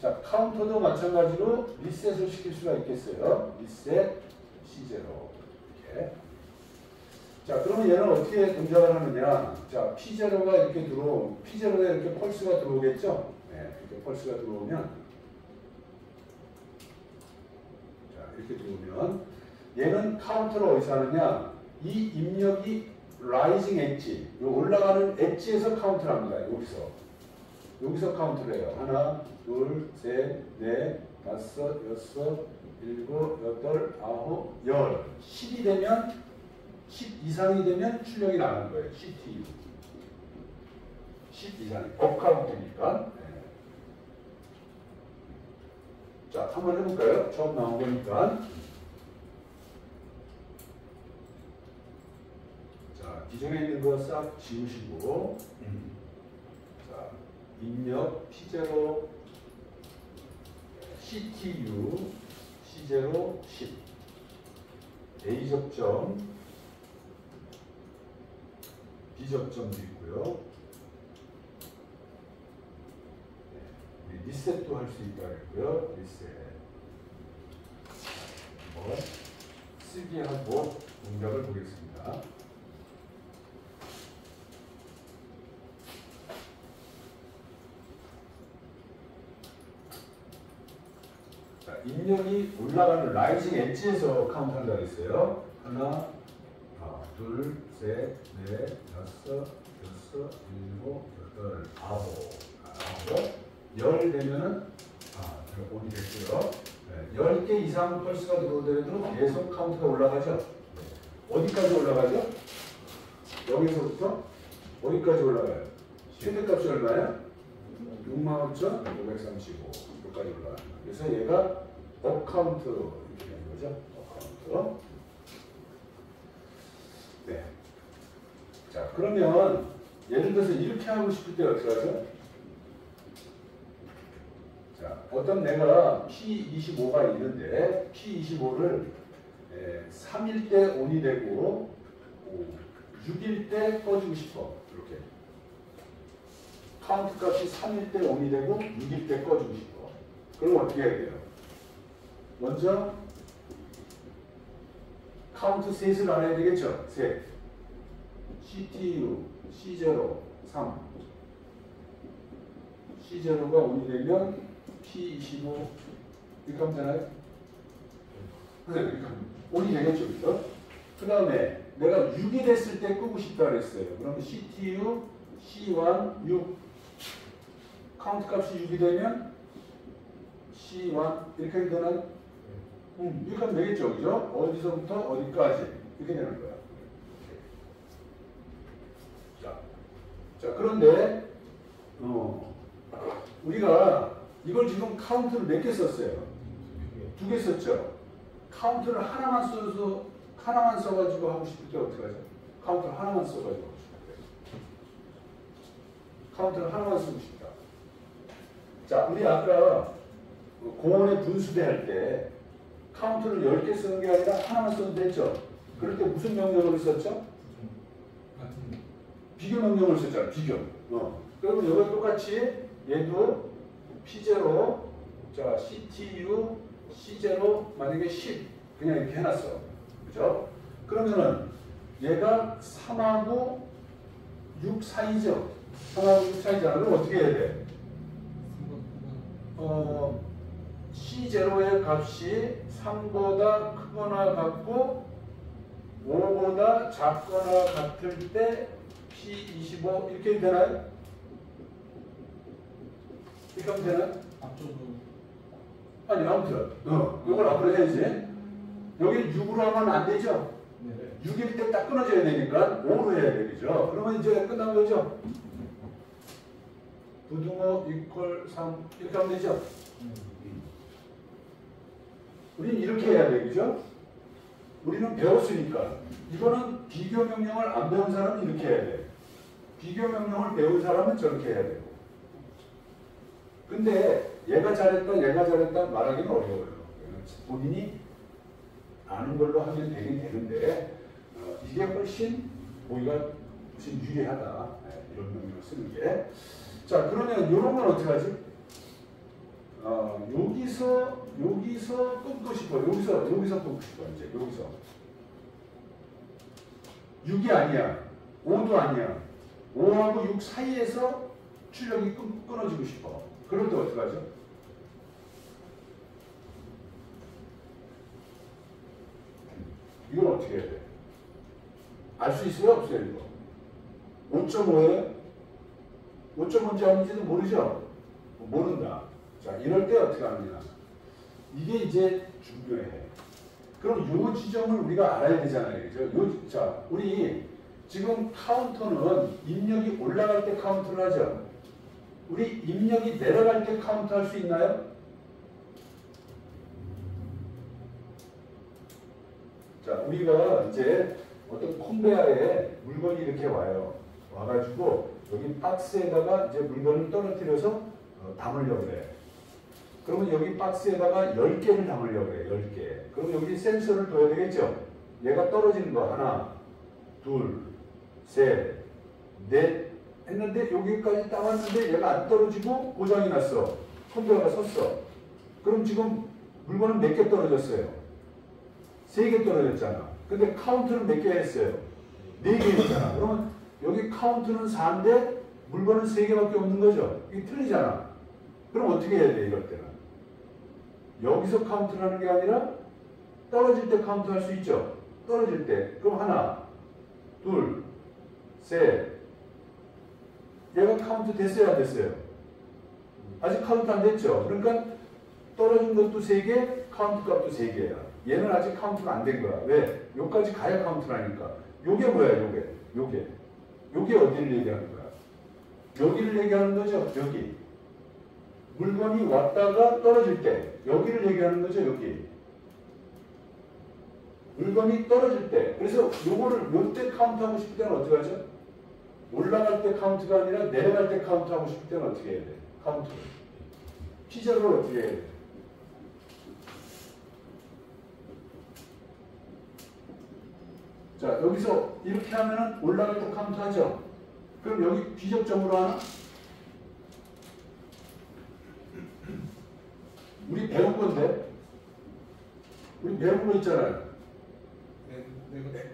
자, 카운터도 마찬가지로 리셋을 시킬 수가 있겠어요. 리셋 C0 이렇게. 자, 그러면 얘는 어떻게 동작을 하느냐? 자, P0가 이렇게 P0에 이렇게 펄스가 들어오겠죠? 네, 이렇게 펄스가 들어오면, 자, 이렇게 들어오면, 얘는 카운터를 어디서 하느냐? 이 입력이 라이징 엣지, 올라가는 엣지에서 카운트를 합니다. 여기서 카운트를 해요. 하나, 둘, 셋, 넷, 다섯, 여섯, 일곱, 여덟, 아홉, 열. 10이 되면, 10 이상이 되면 출력이 나가는 거예요. CTU. 10 이상이. 업카운트니까. 네. 자, 한번 해볼까요? 처음 나온 거니까. 자, 기존에 있는 거 싹 지우시고, 자, 입력 P0, CTU, C0, 10. A 접점, B 접점도 있고요. 네, 리셋도 할 수 있다고 했고요. 리셋. 한번 쓰기 하고 동작을 보겠습니다. 자, 입력이 올라가는 라이징 엣지에서 카운트한다고 했어요. 하나, 둘, 셋, 넷, 다섯, 여섯, 일곱, 여덟, 아홉. 열 되면은, 온이 됐고요. 네, 10개 이상 펄스가 들어오더라도 계속 카운트가 올라가죠. 네. 어디까지 올라가죠? 여기서부터 어디까지 올라가요? 최대값이 얼마야? 65,535. 여기까지 올라가요. 그래서 얘가 업카운트 이렇게 되는 거죠. 업카운트. 네. 자, 그러면 예를 들어서 이렇게 하고 싶을 때 어떻게 하죠? 자, 어떤 내가 P25가 있는데 P25를 3일 때 온이 되고 6일 때 꺼주고 싶어. 이렇게. 카운트 값이 3일 때 ON이 되고 6일 때 꺼주고 싶어. 그럼 어떻게 해야 돼요? 먼저 카운트 셋을 알아야 되겠죠? 셋. CTU, C0, 3. C0가 ON이 되면 P25 이렇게 하면 되나요? 그러니까 ON이 되겠죠, 그죠? 그 다음에 내가 6이 됐을 때 끄고 싶다 그랬어요. 그러면 CTU, C1, 6. 카운트 값이 6이 되면 C1 이렇게 하면 되나요? 이렇게 하면 되겠죠, 그죠? 어디서부터 어디까지 이렇게 되는 거야. 자, 그런데 우리가 이걸 지금 카운트를 몇 개 썼어요? 2개 썼죠. 카운트를 하나만 써가지고 하고 싶을 때 어떻게 하죠? 카운트를 하나만 써가지고 하고 싶을 때. 카운트를 하나만 쓰고 싶다. 자, 우리 아까 공원의 분수대 할 때 카운트를 10개 쓰는 게 아니라 하나만 써도 됐죠? 그럴 때 무슨 명령을 썼죠? 비교 명령을 썼잖아, 비교. 그러면 이거 똑같이 얘도 P0, 자, CTU, C0, 만약에 10. 그냥 이렇게 해놨어. 그죠? 그러면은 얘가 3하고 6 사이죠? 3하고 6 사이잖아. 그럼 어떻게 해야 돼? C0의 값이 3보다 크거나 같고 5보다 작거나 같을 때 P25 이렇게 되나요? 이렇게 하면 되나요? 앞쪽으로. 아니 아무튼 이걸 앞으로 해야지. 여기 6으로 하면 안 되죠? 네. 6일 때 딱 끊어져야 되니까 5로 해야 되겠죠? 그러면 이제 끝난 거죠? 부등호 이퀄 3 이렇게 하면 되죠? 우리는 이렇게 해야 되겠죠? 우리는 배웠으니까. 이거는 비교 명령을 안 배운 사람은 이렇게 해야 돼. 비교 명령을 배운 사람은 저렇게 해야 되고. 근데 얘가 잘했다 말하기는 어려워요. 본인이 아는 걸로 하면 되긴 되는데 이게 훨씬 보기가 훨씬 유리하다. 이런 명령을 쓰는 게. 자, 그러면 이런 건 어떻게 하지? 여기서 끊고 싶어. 여기서 끊고 싶어. 이제 여기서 6이 아니야. 5도 아니야. 5하고 6 사이에서 출력이 끊어지고 싶어. 그럴 때 어떻게 하죠? 이건 어떻게 해야 돼? 알 수 있어요? 없어요? 이거? 5.5예요? 5.5인지 아닌지도 모르죠? 모른다. 자, 이럴 때 어떻게 하느냐? 이게 이제 중요해. 그럼 요 지점을 우리가 알아야 되잖아요. 그죠? 자, 우리 지금 카운터는 입력이 올라갈 때 카운트를 하죠. 우리 입력이 내려갈 때 카운트 할 수 있나요? 자, 우리가 이제 어떤 컨베야에 물건이 이렇게 와요. 와가지고 여기 박스에다가 이제 물건을 떨어뜨려서 담으려고 그래. 그러면 여기 박스에다가 10개를 담으려고 그래. 10개. 그럼 여기 센서를 둬야 되겠죠? 얘가 떨어지는 거 하나, 둘, 셋, 넷 했는데 여기까지 딱 왔는데 얘가 안 떨어지고 고장이 났어. 컨베야가 섰어. 그럼 지금 물건은 몇 개 떨어졌어요? 3개 떨어졌잖아. 근데 카운트는 몇 개 했어요? 4개 했잖아. 그러면 여기 카운트는 4인데 물건은 3개밖에 없는 거죠. 이게 틀리잖아. 그럼 어떻게 해야 돼, 이럴 때는? 여기서 카운트를 하는 게 아니라 떨어질 때 카운트 할 수 있죠. 떨어질 때. 그럼 하나, 둘, 셋. 얘가 카운트 됐어요, 안 됐어요? 아직 카운트 안 됐죠. 그러니까 떨어진 것도 3개, 카운트 값도 3개야. 얘는 아직 카운트가 안 된 거야. 왜? 여기까지 가야 카운트라니까. 요게 뭐야, 요게. 요게 어디를 얘기하는 거야? 여기를 얘기하는 거죠, 여기. 물건이 왔다가 떨어질 때, 여기를 얘기하는 거죠, 여기. 물건이 떨어질 때. 그래서 요거를 요때 카운트하고 싶을 때는 어떻게 하죠? 올라갈 때 카운트가 아니라 내려갈 때 카운트하고 싶을 때는 어떻게 해야 돼? 카운트를. P0를 어떻게 해야 돼? 자, 여기서 이렇게 하면은 올라갈 때 카운트하죠? 그럼 여기 비접점으로 하나? 우리 배운 건데. 우리 배운 거 있잖아요.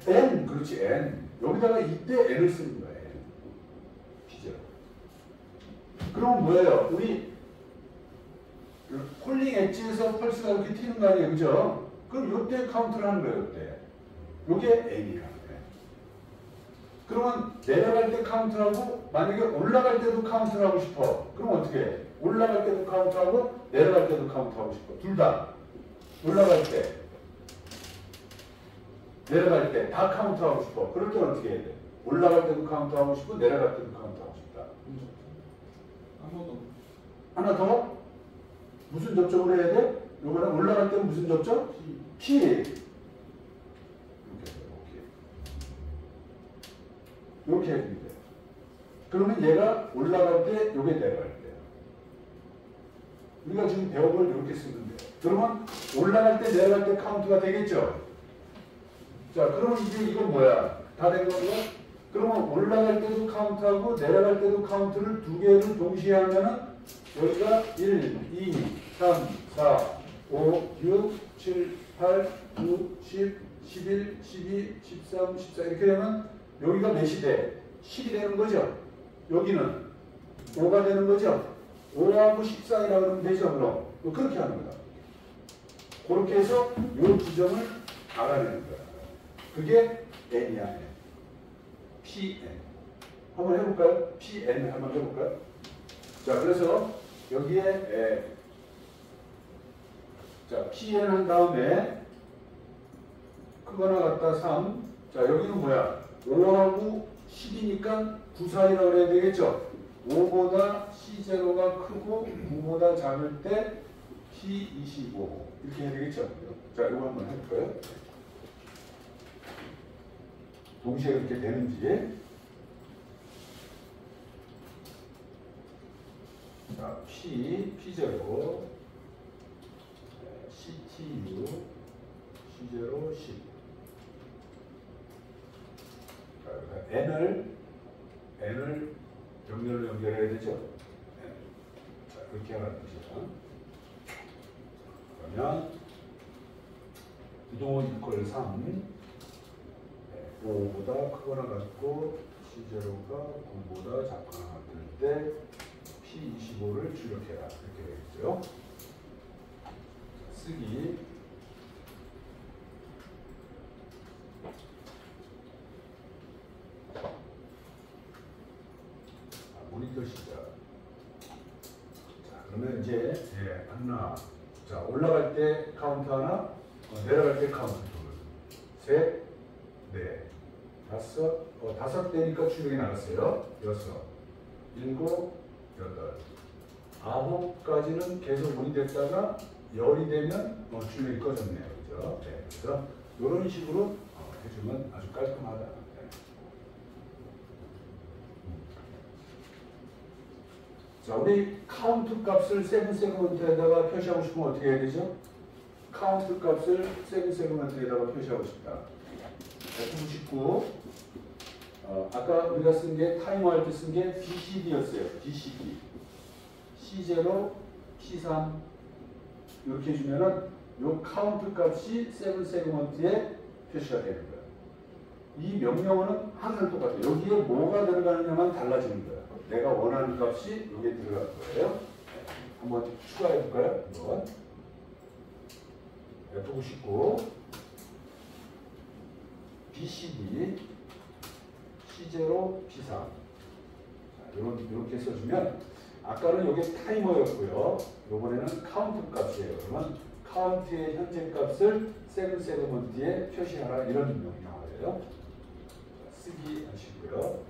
N, 그렇지, N. 여기다가 이때 N을 쓰는 거예요. 비접. 그럼 뭐예요? 우리 폴링 엣지에서 펄스가 이렇게 튀는 거 아니에요? 그죠? 그럼 요때 카운트를 하는 거예요, 요때. 요게 N이라는 거예요. 그러면 내려갈 때 카운트하고, 만약에 올라갈 때도 카운트를 하고 싶어. 그럼 어떻게 해? 올라갈 때도 카운트하고, 내려갈 때도 카운트하고 싶어. 둘 다. 올라갈 때, 내려갈 때 다 카운트하고 싶어. 그럴 때는 어떻게 해야 돼? 올라갈 때도 카운트하고 싶고, 내려갈 때도 카운트하고 싶다. 하나 더? 무슨 접점을 해야 돼? 요번에 올라갈 때는 무슨 접점? P. 이렇게 해야 됩니다. 그러면 얘가 올라갈 때, 요게 내려갈 때. 우리가 지금 배운 걸 이렇게 쓰면 돼요. 그러면 올라갈 때, 내려갈 때 카운트가 되겠죠? 자, 그러면 이제 이건 뭐야? 다 된 건가? 그러면 올라갈 때도 카운트하고, 내려갈 때도 카운트를 두 개를 동시에 하면은 여기가 1, 2, 3, 4, 5, 6, 7, 8, 9, 10, 11, 12, 13, 14 이렇게 되면 여기가 몇이 돼? 10이 되는 거죠? 여기는 5가 되는 거죠? 5하고 14이라고 하면 되죠? 그럼 그렇게 하는 거다. 그렇게 해서 이 지점을 알아내는 거야. 그게 N이야. N. PN. 한번 해볼까요? PN 한번 해볼까요? 자, 그래서 여기에 자, PN 한 다음에 크거나 같다 3. 자, 여기는 뭐야? 5하고 10이니까 9 사이라고 그래야 되겠죠? 5보다 C0가 크고 9보다 작을 때 P25 이렇게 해야 되겠죠? 자, 이거 한번 해볼까요? 동시에 이렇게 되는지. 자, P0, CTU, C0, 10. 자, N을 병렬로 연결해야 되죠? 자, 이렇게 하는 것이죠. 그러면 부동호 이퀄 3, 5보다 크거나 같고 C0가 9보다 작거나 같을 때 P25를 출력해라. 이렇게 되겠죠. 쓰기. 모니터 시작. 자, 그러면 이제 하나. 자, 올라갈 때 카운트 하나, 내려갈 때 카운트 둘, 셋, 넷, 다섯. 다섯 대니까 출력이 나갔어요. 여섯, 일곱, 여덟, 아홉까지는 계속 온이 됐다가 열이 되면 출력이 꺼졌네요. 그죠? 네. 그래서 이런 식으로 해주면 아주 깔끔하다. 네. 자, 우리 카운트 값을 세븐 세그먼트에다가 표시하고 싶으면 어떻게 해야 되죠? 카운트 값을 세븐 세그먼트에다가 표시하고 싶다. 99. 아까 우리가 쓴 게 타이머 할 때 쓴 게 BCD였어요. BCD. C0, C3 이렇게 해주면은 요 카운트 값이 세븐 세그먼트에 표시가 되는 거예요. 이 명령어는 항상 똑같아요. 여기에 뭐가 들어가느냐만 달라지는 거예요. 내가 원하는 값이 여기에 들어갈 거예요. 한번 추가해 볼까요? 한번. F99 BCD C0 P3 이렇게 써주면 아까는 이게 타이머였고요. 이번에는 카운트 값이에요. 그러면 카운트의 현재 값을 세븐 세그먼트에 표시하라 이런 명령어예요. 쓰기 하시고요.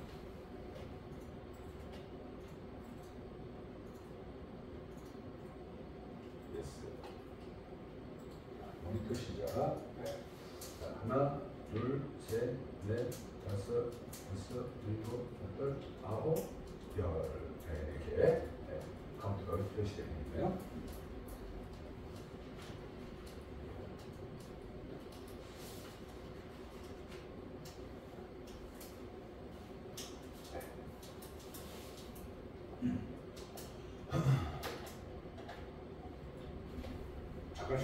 모니터 시작. 네. 자, 하나, 둘, 셋, 넷, 다섯, 여섯, 일곱, 여덟, 아홉, 열. 네, 이렇게 카운트가 표시되겠네요.